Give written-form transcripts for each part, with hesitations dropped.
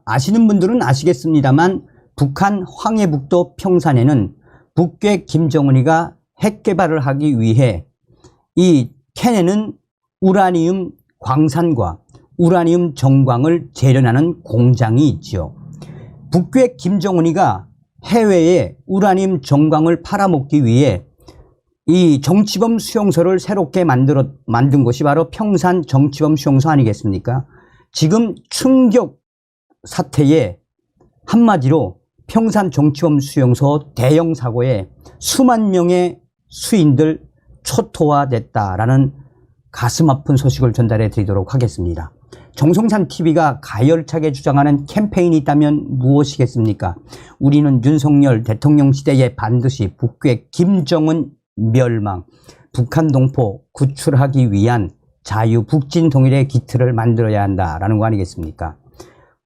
아시는 분들은 아시겠습니다만 북한 황해북도 평산에는 북괴 김정은이가 핵 개발을 하기 위해 이 캔에는 우라늄 광산과 우라늄 정광을 재련하는 공장이 있죠. 북괴 김정은이가 해외에 우라늄 정광을 팔아먹기 위해 이 정치범 수용소를 새롭게 만든 것이 바로 평산 정치범 수용소 아니겠습니까? 지금 충격 사태에 한마디로 평산 정치범 수용소 대형 사고에 수만 명의 수인들 초토화됐다라는 가슴 아픈 소식을 전달해 드리도록 하겠습니다. 정성산 TV가 가열차게 주장하는 캠페인이 있다면 무엇이겠습니까? 우리는 윤석열 대통령 시대에 반드시 북괴 김정은 멸망, 북한 동포 구출하기 위한 자유 북진 통일의 기틀을 만들어야 한다라는 거 아니겠습니까?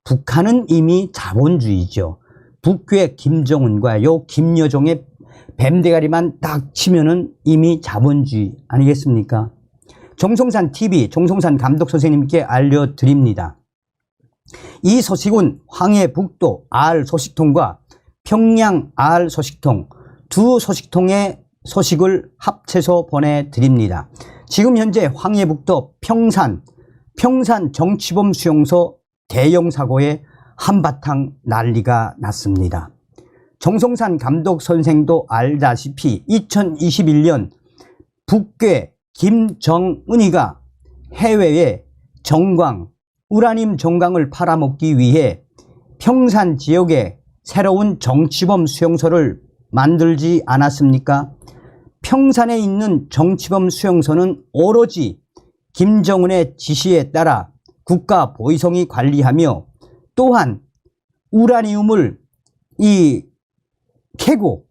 북한은 이미 자본주의죠. 북괴 김정은과 요 김여정의 뱀대가리만 딱 치면은 이미 자본주의 아니겠습니까? 정성산 TV, 정성산 감독 선생님께 알려드립니다. 이 소식은 황해북도 R 소식통과 평양 R 소식통 두 소식통의 소식을 합쳐서 보내드립니다. 지금 현재 황해북도 평산 정치범 수용소 대형 사고에 한바탕 난리가 났습니다. 정성산 감독 선생도 알다시피 2021년 북괴 김정은이가 해외에 정광, 우라늄 정광을 팔아먹기 위해 평산 지역에 새로운 정치범 수용소를 만들지 않았습니까? 평산에 있는 정치범 수용소는 오로지 김정은의 지시에 따라 국가 보위성이 관리하며 또한 우라늄을 캐고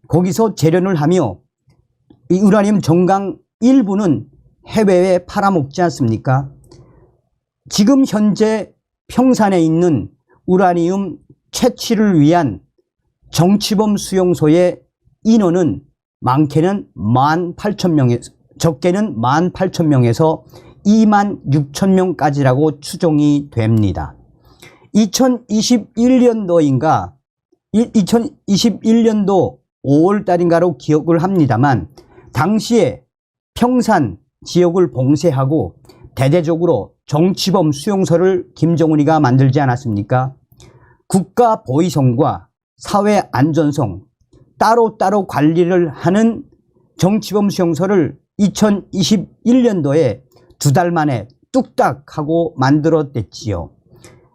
거기서 재련을 하며 이 우라늄 정광 일부는 해외에 팔아먹지 않습니까? 지금 현재 평산에 있는 우라늄 채취를 위한 정치범 수용소의 인원은 많게는 18,000명에서 적게는 18,000명에서 26,000명까지라고 추정이 됩니다. 2021년도인가 2021년도 5월 달인가로 기억을 합니다만 당시에 평산 지역을 봉쇄하고 대대적으로 정치범 수용소를 김정은이가 만들지 않았습니까? 국가 보위성과 사회 안전성 따로따로 관리를 하는 정치범 수용소를 2021년도에 2달 만에 뚝딱 하고 만들어냈지요.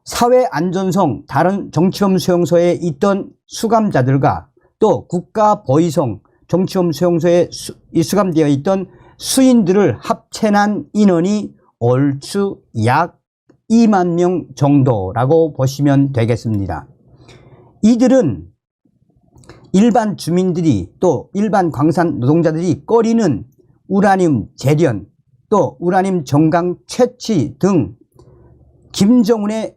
사회 안전성 다른 정치범 수용소에 있던 수감자들과 또 국가 보위성 정치범 수용소에 수감되어 있던 수인들을 합쳐난 인원이 얼추 약 2만 명 정도라고 보시면 되겠습니다. 이들은 일반 주민들이 또 일반 광산 노동자들이 꺼리는 우라늄 재련 또 우라늄 정광 채취 등 김정은의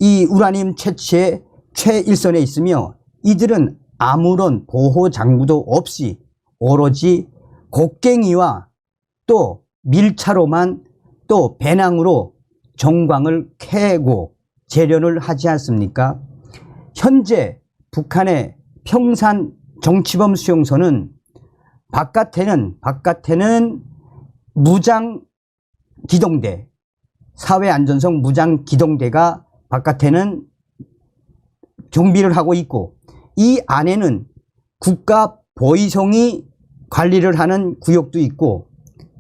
이 우라늄 채취의 최일선에 있으며 이들은 아무런 보호 장구도 없이 오로지 곡괭이와 또 밀차로만 또 배낭으로 정광을 캐고 재련을 하지 않습니까? 현재 북한의 평산 정치범 수용소는 바깥에는 무장 기동대, 사회안전성 무장 기동대가 바깥에는 경비를 하고 있고 이 안에는 국가 보위성이 관리를 하는 구역도 있고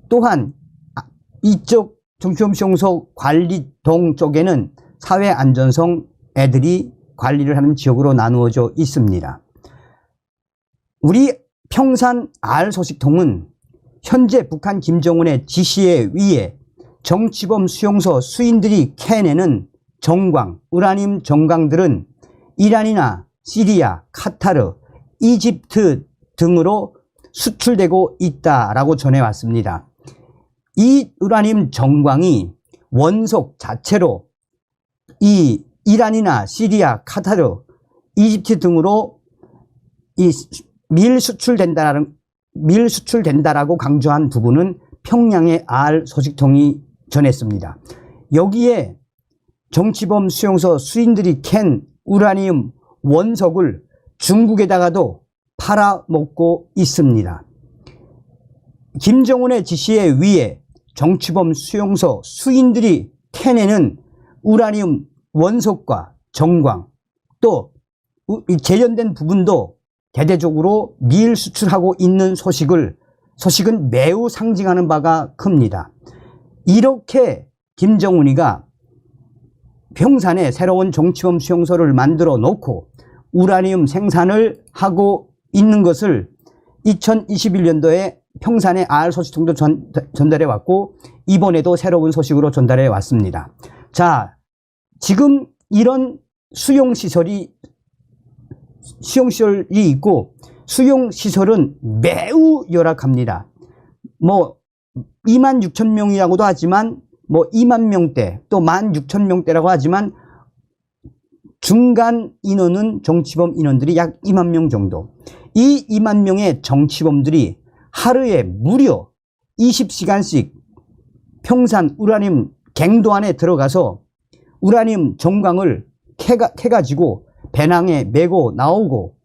또한 이쪽 정치범 수용소 관리동 쪽에는 사회안전성 애들이 관리를 하는 지역으로 나누어져 있습니다. 우리 평산 R 소식통은 현재 북한 김정은의 지시에 의해 정치범 수용소 수인들이 캐내는 정광, 우라늄 정광들은 이란이나 시리아, 카타르, 이집트 등으로 수출되고 있다라고 전해왔습니다. 이 우라늄 정광이 원석 자체로 이 이란이나 시리아, 카타르, 이집트 등으로 밀수출된다라고 강조한 부분은 평양의 R 소식통이 전했습니다. 여기에 정치범 수용소 수인들이 캔 우라늄 원석을 중국에다가도 팔아먹고 있습니다. 김정은의 지시에 의해 정치범 수용소 수인들이 캐내는 우라늄 원석과 정광 또 재련된 부분도 대대적으로 미일 수출하고 있는 소식은 매우 상징하는 바가 큽니다. 이렇게 김정은이가 평산에 새로운 정치범 수용소를 만들어 놓고 우라늄 생산을 하고 있는 것을 2021년도에 평산에 소식통도 전달해 왔고 이번에도 새로운 소식으로 전달해 왔습니다. 자, 지금 이런 수용시설이 있고 수용시설은 매우 열악합니다. 26,000명이라고도 하지만 2만 명대 또 16,000명대라고 하지만 중간 인원은 정치범 인원들이 약 2만 명 정도. 이 2만 명의 정치범들이 하루에 무려 20시간씩 평산 우라늄 갱도 안에 들어가서 우라늄 정광을 캐가지고 배낭에 메고 나오고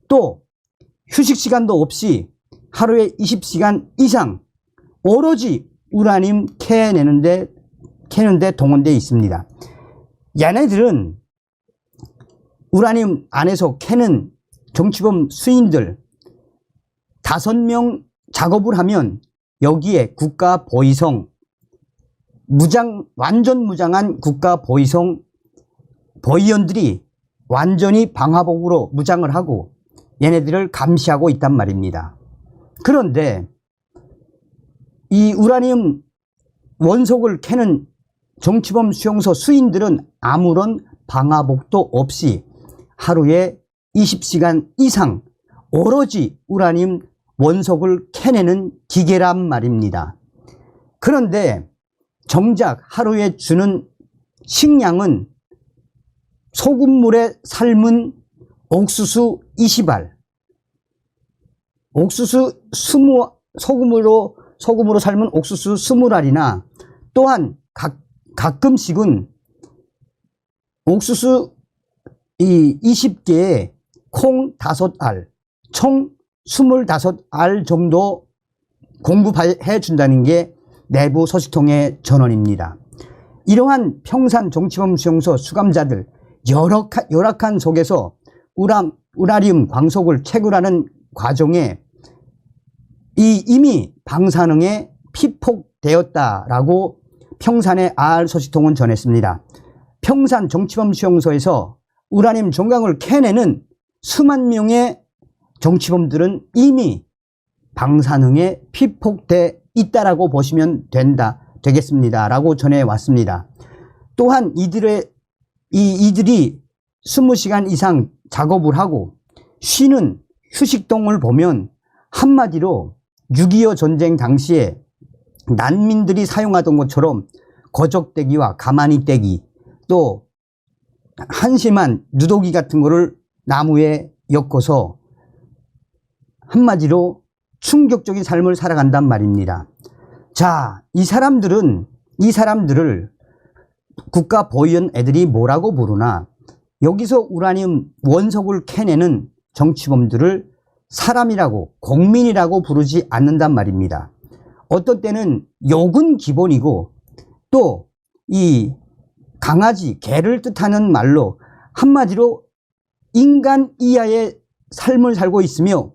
또 휴식 시간도 없이 하루에 20시간 이상 오로지 우라늄 캐는데 동원되어 있습니다. 얘네들은 우라늄 안에서 캐는 정치범 수인들 5명 작업을 하면 여기에 국가보위성 완전 무장한 국가보위성 보위원들이 완전히 방화복으로 무장을 하고 얘네들을 감시하고 있단 말입니다. 그런데 이 우라늄 원석을 캐는 정치범 수용소 수인들은 아무런 방화복도 없이 하루에 20시간 이상 오로지 우라늄 원석을 캐내는 기계란 말입니다. 그런데 정작 하루에 주는 식량은 소금물에 삶은 옥수수 20알, 소금으로 삶은 옥수수 20알이나 또한 가끔씩은 옥수수 20개에 콩 5알, 총 25알 정도 공급해 준다는 게 내부 소식통의 전언입니다. 이러한 평산 정치범 수용소 수감자들 열악한 속에서 우라늄 광석을 채굴하는 과정에 이미 방사능에 피폭되었다라고 평산의 소식통은 전했습니다. 평산 정치범 수용소에서 우라늄 정광을 캐내는 수만 명의 정치범들은 이미 방사능에 피폭돼 있다라고 보시면 되겠습니다라고 전해왔습니다. 또한 이들이 20시간 이상 작업을 하고 쉬는 휴식동을 보면 한마디로 6.25 전쟁 당시에 난민들이 사용하던 것처럼 거적대기와 가마니떼기 또 한심한 누더기 같은 거를 나무에 엮어서 한마디로 충격적인 삶을 살아간단 말입니다. 자, 이 사람들을 국가보위원 애들이 뭐라고 부르나 여기서 우라늄 원석을 캐내는 정치범들을 사람이라고 공민이라고 부르지 않는단 말입니다. 어떤 때는 욕은 기본이고 또 이 강아지, 개를 뜻하는 말로 한마디로 인간 이하의 삶을 살고 있으며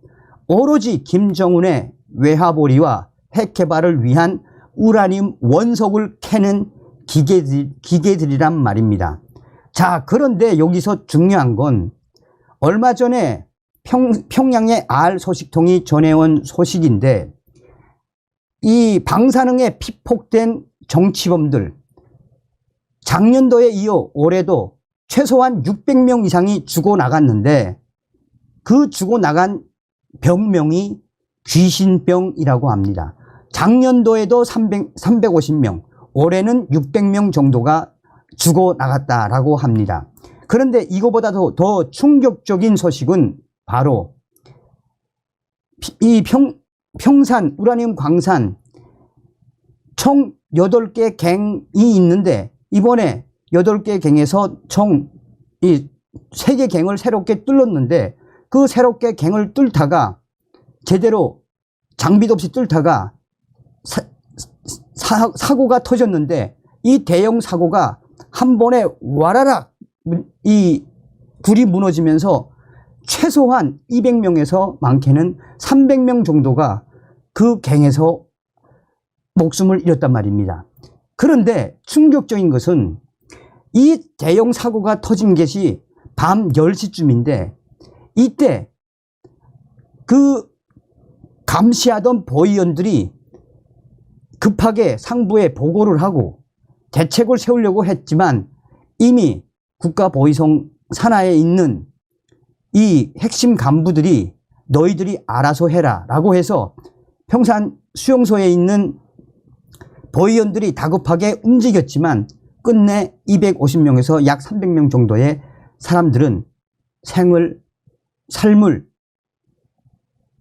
오로지 김정은의 외화벌이와 핵개발을 위한 우라늄 원석을 캐는 기계들이란 말입니다. 자, 그런데 여기서 중요한 건 얼마 전에 평양의 소식통이 전해온 소식인데 이 방사능에 피폭된 정치범들 작년도에 이어 올해도 최소한 600명 이상이 죽어나갔는데 그 죽어나간 병명이 귀신병이라고 합니다. 작년도에도 350명, 올해는 600명 정도가 죽어나갔다라고 합니다. 그런데 이거보다도 더 충격적인 소식은 바로 이 평산 우라늄 광산 총 8개 갱이 있는데 이번에 8개 갱에서 총 이 3개 갱을 새롭게 뚫었는데 그 새롭게 갱을 뚫다가 제대로 장비도 없이 뚫다가 사고가 터졌는데 이 대형 사고가 한 번에 와라락 이 굴이 무너지면서 최소한 200명에서 많게는 300명 정도가 그 갱에서 목숨을 잃었단 말입니다. 그런데 충격적인 것은 이 대형 사고가 터진 것이 밤 10시쯤인데 이때 그 감시하던 보위원들이 급하게 상부에 보고를 하고 대책을 세우려고 했지만 이미 국가보위성 산하에 있는 이 핵심 간부들이 너희들이 알아서 해라 라고 해서 평산 수용소에 있는 보위원들이 다급하게 움직였지만 끝내 250명에서 약 300명 정도의 사람들은 삶을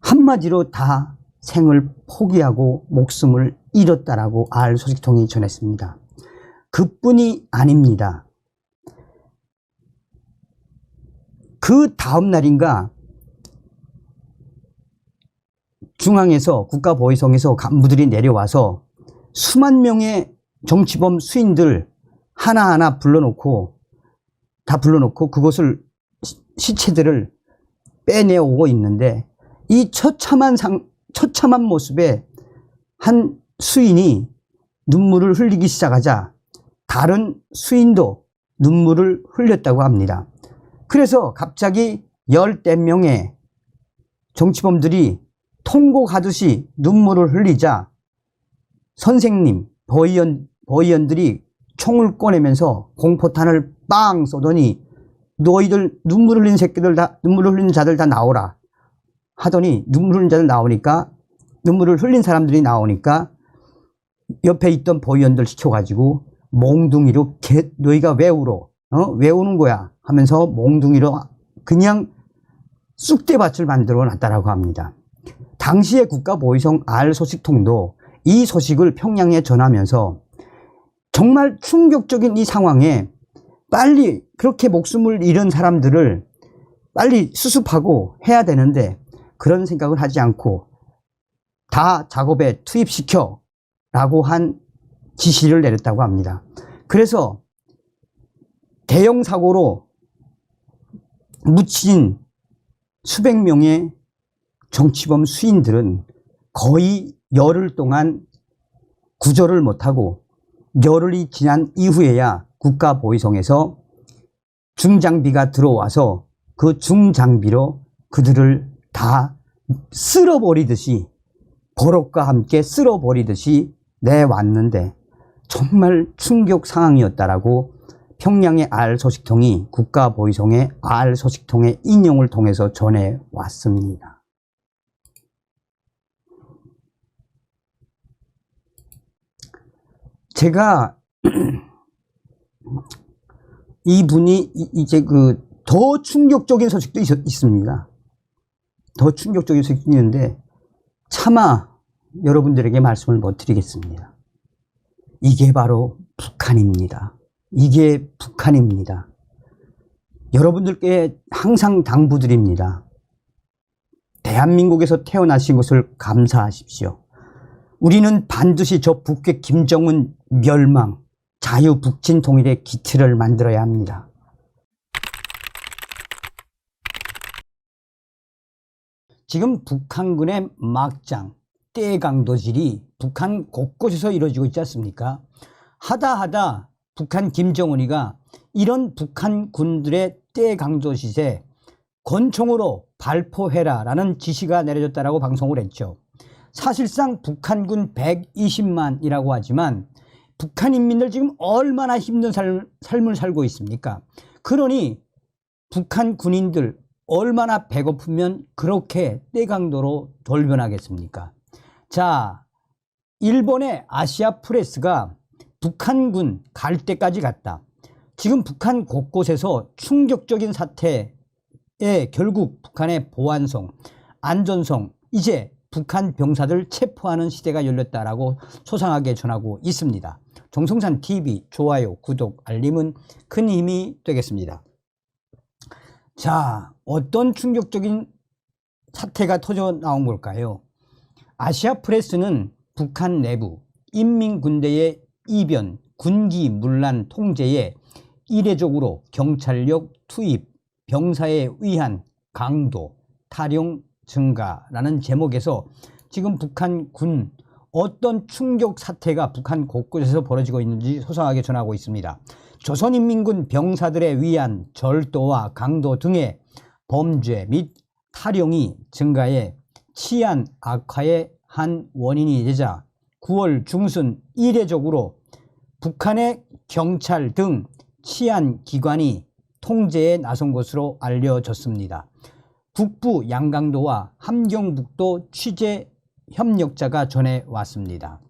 한마디로 다 생을 포기하고 목숨을 잃었다라고 알 소식통이 전했습니다. 그뿐이 아닙니다. 그 다음 날인가 중앙에서 국가보위성에서 간부들이 내려와서 수만 명의 정치범 수인들 하나하나 불러놓고 그것을 시체들을 빼내오고 있는데 이 처참한 모습에 한 수인이 눈물을 흘리기 시작하자 다른 수인도 눈물을 흘렸다고 합니다. 그래서 갑자기 10명의 정치범들이 통곡하듯이 눈물을 흘리자 선생님, 보위원들이 총을 꺼내면서 공포탄을 빵 쏘더니 너희들 눈물 흘린 자들 다 나오라 하더니 눈물을 흘린 사람들이 나오니까 옆에 있던 보위원들 시켜가지고 몽둥이로 너희가 왜 울어? 왜 우는 거야? 하면서 몽둥이로 그냥 쑥대밭을 만들어 놨다라고 합니다. 당시의 국가보위성 알 소식통도 이 소식을 평양에 전하면서 정말 충격적인 이 상황에 빨리 그렇게 목숨을 잃은 사람들을 빨리 수습하고 해야 되는데 그런 생각을 하지 않고 다 작업에 투입시켜 라고 한 지시를 내렸다고 합니다. 그래서 대형 사고로 묻힌 수백 명의 정치범 수인들은 거의 열흘 동안 구조를 못하고 열흘이 지난 이후에야 국가보위성에서 중장비가 들어와서 그 중장비로 그들을 다 쓸어버리듯이 버럭과 함께 쓸어버리듯이 내왔는데 정말 충격 상황이었다라고 평양의 알 소식통이 국가보위성의 알 소식통의 인용을 통해서 전해왔습니다. 제가 이분이 이제 더 충격적인 소식도 있습니다. 더 충격적인 소식이 있는데 차마 여러분들에게 말씀을 못 드리겠습니다. 이게 바로 북한입니다. 이게 북한입니다. 여러분들께 항상 당부드립니다. 대한민국에서 태어나신 것을 감사하십시오. 우리는 반드시 저 북괴 김정은 멸망, 자유 북진 통일의 기틀을 만들어야 합니다. 지금 북한군의 막장, 떼강도질이 북한 곳곳에서 이루어지고 있지 않습니까? 하다 북한 김정은이가 이런 북한 군들의 떼강도짓에 권총으로 발포해라 라는 지시가 내려졌다라고 방송을 했죠. 사실상 북한군 120만이라고 하지만 북한 인민들 지금 얼마나 힘든 삶을 살고 있습니까? 그러니 북한 군인들 얼마나 배고프면 그렇게 떼강도로 돌변하겠습니까? 자, 일본의 아시아 프레스가 북한군 갈 때까지 갔다. 지금 북한 곳곳에서 충격적인 사태에 결국 북한의 보안성, 안전성, 이제 북한 병사들 체포하는 시대가 열렸다라고 소상하게 전하고 있습니다. 정성산 TV 좋아요, 구독, 알림은 큰 힘이 되겠습니다. 자, 어떤 충격적인 사태가 터져 나온 걸까요? 아시아 프레스는 북한 내부 인민군대의 이변, 군기 문란 통제에 이례적으로 경찰력 투입, 병사에 의한 강도, 탈용 증가라는 제목에서 지금 북한 군 어떤 충격 사태가 북한 곳곳에서 벌어지고 있는지 소상하게 전하고 있습니다. 조선인민군 병사들에 의한 절도와 강도 등의 범죄 및 탈용이 증가해 치안 악화의 한 원인이 되자 9월 중순 이례적으로 북한의 경찰 등 치안기관이 통제에 나선 것으로 알려졌습니다. 북부 양강도와 함경북도 취재 협력자가 전해왔습니다.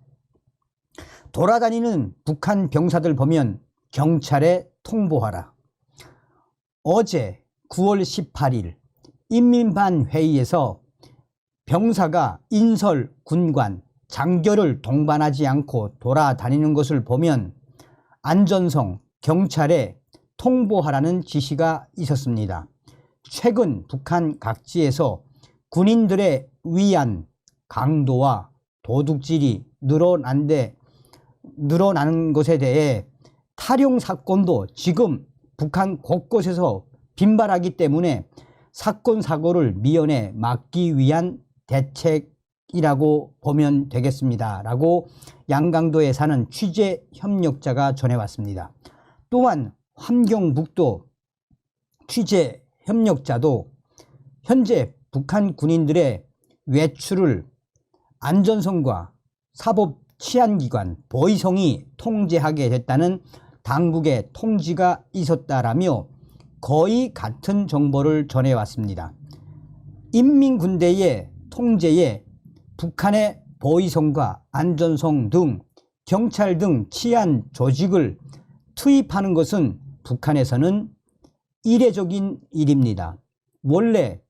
돌아다니는 북한 병사들 보면 경찰에 통보하라. 어제 9월 18일 인민반 회의에서 병사가 인설 군관 장교를 동반하지 않고 돌아다니는 것을 보면 안전성 경찰에 통보하라는 지시가 있었습니다. 최근 북한 각지에서 군인들의 위안, 강도와 도둑질이 늘어나는 것에 대해 탈용 사건도 지금 북한 곳곳에서 빈발하기 때문에 사건 사고를 미연에 막기 위한 대책이라고 보면 되겠습니다. 라고 양강도에 사는 취재 협력자가 전해왔습니다. 또한 함경북도 취재 협력자도 현재 북한 군인들의 외출을 안전성과 사법치안기관 보위성이 통제하게 됐다는 당국의 통지가 있었다라며 거의 같은 정보를 전해왔습니다. 인민군대의 통제에 북한의 보위성과 안전성 등 경찰 등 치안 조직을 투입하는 것은 북한에서는 이례적인 일입니다. 원래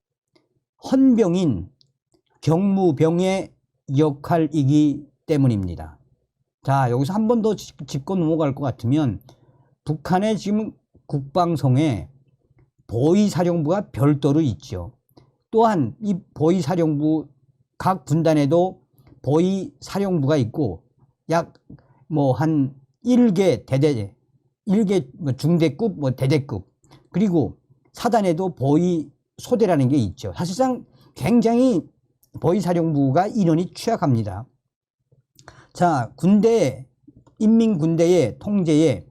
헌병인 경무병의 역할이기 때문입니다. 자, 여기서 한 번 더 짚고 넘어갈 것 같으면 북한의 지금 국방성에 보위사령부가 별도로 있죠. 또한 이 보위사령부 각 군단에도 보위사령부가 있고 약 한 1개 대대, 1개 중대급, 대대급, 그리고 사단에도 보위소대라는 게 있죠. 사실상 굉장히 보위사령부가 인원이 취약합니다. 자, 인민군대의 통제에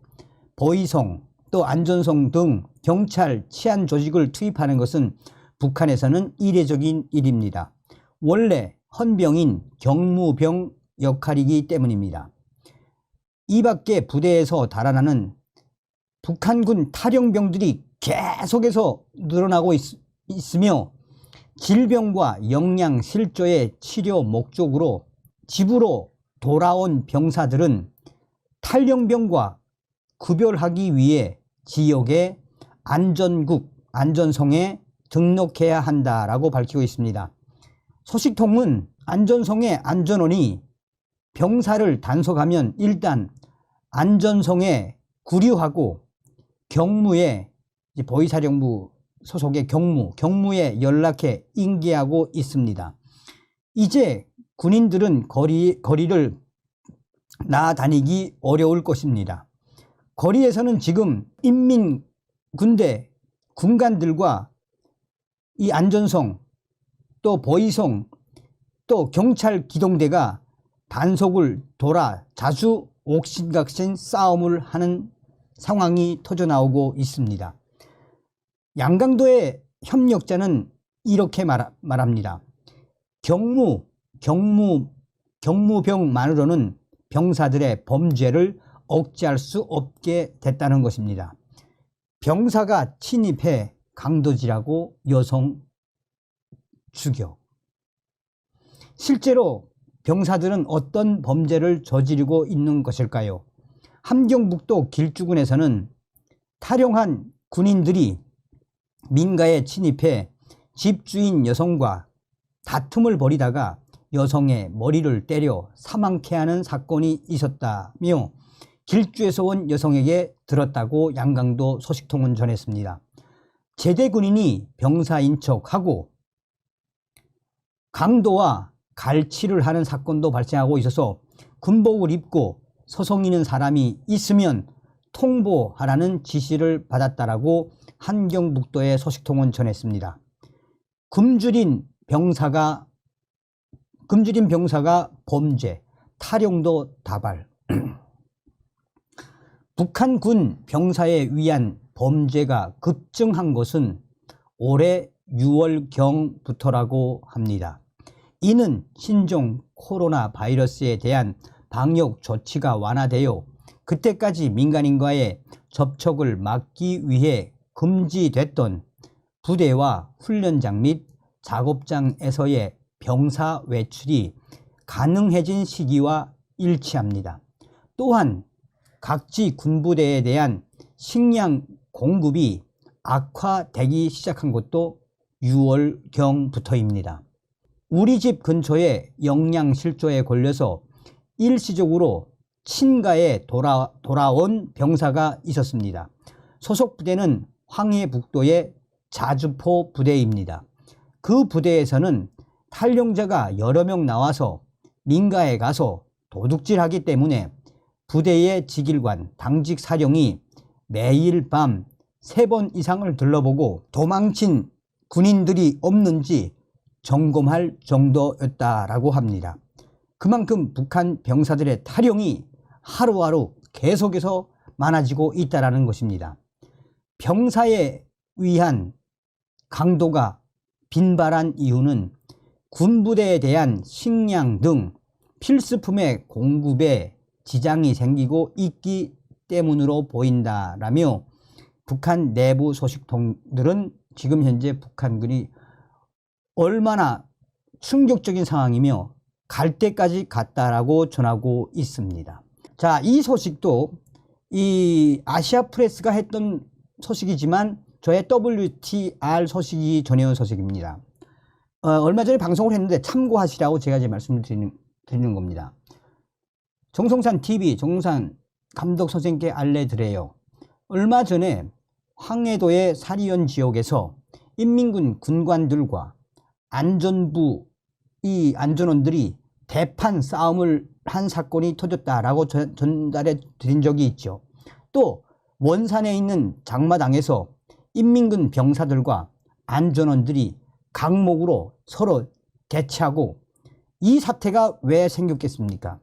보위성 또 안전성 등 경찰 치안 조직을 투입하는 것은 북한에서는 이례적인 일입니다. 원래 헌병인 경무병 역할이기 때문입니다. 이 밖에 부대에서 달아나는 북한군 탈영병들이 계속해서 늘어나고 있으며 질병과 영양실조의 치료 목적으로 집으로 돌아온 병사들은 탈영병과 구별하기 위해 지역의 안전성에 등록해야 한다라고 밝히고 있습니다. 소식통은 안전성의 안전원이 병사를 단속하면 일단 안전성에 구류하고 경무에 보위사령부 소속의 경무에 연락해 인계하고 있습니다. 이제 군인들은 거리를 나다니기 어려울 것입니다. 거리에서는 지금 인민군대 군관들과 이 안전성 또 보위성 또 경찰 기동대가 단속을 돌아 자주 옥신각신 싸움을 하는 상황이 터져 나오고 있습니다. 양강도의 협력자는 이렇게 말합니다. 경무병만으로는 병사들의 범죄를 억제할 수 없게 됐다는 것입니다. 병사가 침입해 강도질하고 여성 죽여. 실제로 병사들은 어떤 범죄를 저지르고 있는 것일까요? 함경북도 길주군에서는 탈영한 군인들이 민가에 침입해 집주인 여성과 다툼을 벌이다가 여성의 머리를 때려 사망케 하는 사건이 있었다며 길주에서 온 여성에게 들었다고 양강도 소식통은 전했습니다. 제대 군인이 병사인 척하고 강도와 갈치를 하는 사건도 발생하고 있어서 군복을 입고 서성이는 사람이 있으면 통보하라는 지시를 받았다라고 한경북도의 소식통은 전했습니다. 굶주린 병사가 범죄, 탈영도 다발. 북한군 병사에 의한 범죄가 급증한 것은 올해 6월경부터라고 합니다. 이는 신종 코로나 바이러스에 대한 방역 조치가 완화되어 그때까지 민간인과의 접촉을 막기 위해 금지됐던 부대와 훈련장 및 작업장에서의 병사 외출이 가능해진 시기와 일치합니다. 또한 각지 군부대에 대한 식량 공급이 악화되기 시작한 것도 6월경부터입니다. 우리 집 근처에 영양실조에 걸려서 일시적으로 친가에 돌아온 병사가 있었습니다. 소속 부대는 황해북도의 자주포 부대입니다. 그 부대에서는 탈영자가 여러 명 나와서 민가에 가서 도둑질하기 때문에 부대의 지길관, 당직 사령이 매일 밤 3번 이상을 들러보고 도망친 군인들이 없는지 점검할 정도였다라고 합니다. 그만큼 북한 병사들의 탈영이 하루하루 계속해서 많아지고 있다는 것입니다. 병사에 의한 강도가 빈발한 이유는 군부대에 대한 식량 등 필수품의 공급에 지장이 생기고 있기 때문으로 보인다라며 북한 내부 소식통들은 지금 현재 북한군이 얼마나 충격적인 상황이며 갈 때까지 갔다라고 전하고 있습니다. 자, 이 소식도 이 아시아프레스가 했던 소식이지만 저의 WTR 소식이 전해온 소식입니다. 얼마 전에 방송을 했는데 참고하시라고 제가 이제 말씀을 드리는 겁니다. 정성산 TV, 정성산 감독 선생님께 알려드려요. 얼마 전에 황해도의 사리연 지역에서 인민군 군관들과 안전부 이 안전원들이 대판 싸움을 한 사건이 터졌다라고 전달해 드린 적이 있죠. 또 원산에 있는 장마당에서 인민군 병사들과 안전원들이 강목으로 서로 대치하고 이 사태가 왜 생겼겠습니까?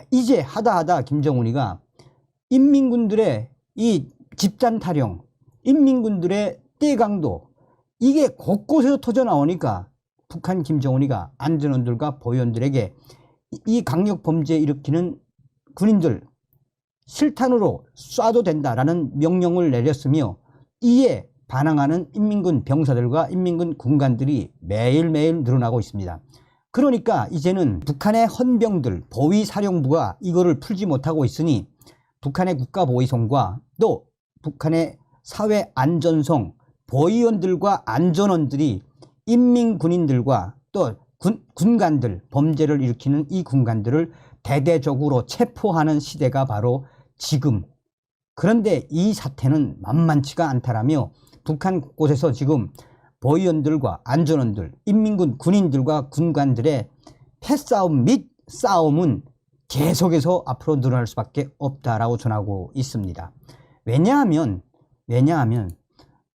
이제 하다 김정은이가 인민군들의 이 집단 탈영, 인민군들의 떼강도 이게 곳곳에서 터져 나오니까 북한 김정은이가 안전원들과 보위원들에게 이 강력 범죄 일으키는 군인들 실탄으로 쏴도 된다라는 명령을 내렸으며 이에 반항하는 인민군 병사들과 인민군 군관들이 매일매일 늘어나고 있습니다. 그러니까 이제는 북한의 헌병들, 보위사령부가 이거를 풀지 못하고 있으니 북한의 국가보위성과 또 북한의 사회안전성, 보위원들과 안전원들이 인민군인들과 또 군관들, 범죄를 일으키는 이 군관들을 대대적으로 체포하는 시대가 바로 지금. 그런데 이 사태는 만만치가 않다라며 북한 곳곳에서 지금 보위원들과 안전원들, 인민군 군인들과 군관들의 패싸움 및 싸움은 계속해서 앞으로 늘어날 수밖에 없다라고 전하고 있습니다. 왜냐하면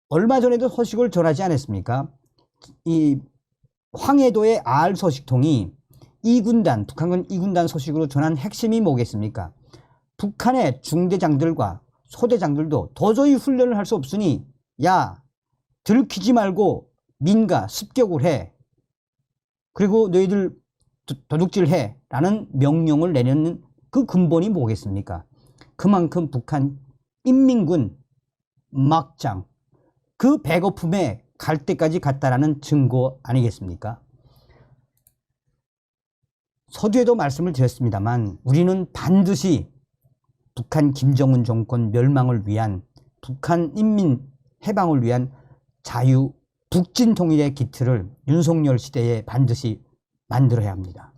얼마 전에도 소식을 전하지 않았습니까? 이 황해도의 R 소식통이 북한군 2군단 소식으로 전한 핵심이 뭐겠습니까? 북한의 중대장들과 소대장들도 도저히 훈련을 할 수 없으니 야, 들키지 말고 민가 습격을 해. 그리고 너희들 도둑질 해. 라는 명령을 내리는 그 근본이 뭐겠습니까? 그만큼 북한 인민군 막장 그 배고픔에 갈 때까지 갔다라는 증거 아니겠습니까? 서두에도 말씀을 드렸습니다만 우리는 반드시 북한 김정은 정권 멸망을 위한 북한 인민 해방을 위한 자유 북진 통일의 기틀을 윤석열 시대에 반드시 만들어야 합니다.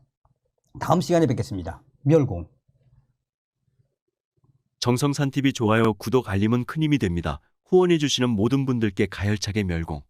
다음 시간에 뵙겠습니다. 멸공. 정성산TV 좋아요, 구독, 알림은 큰 힘이 됩니다. 후원해주시는 모든 분들께 가열차게 멸공.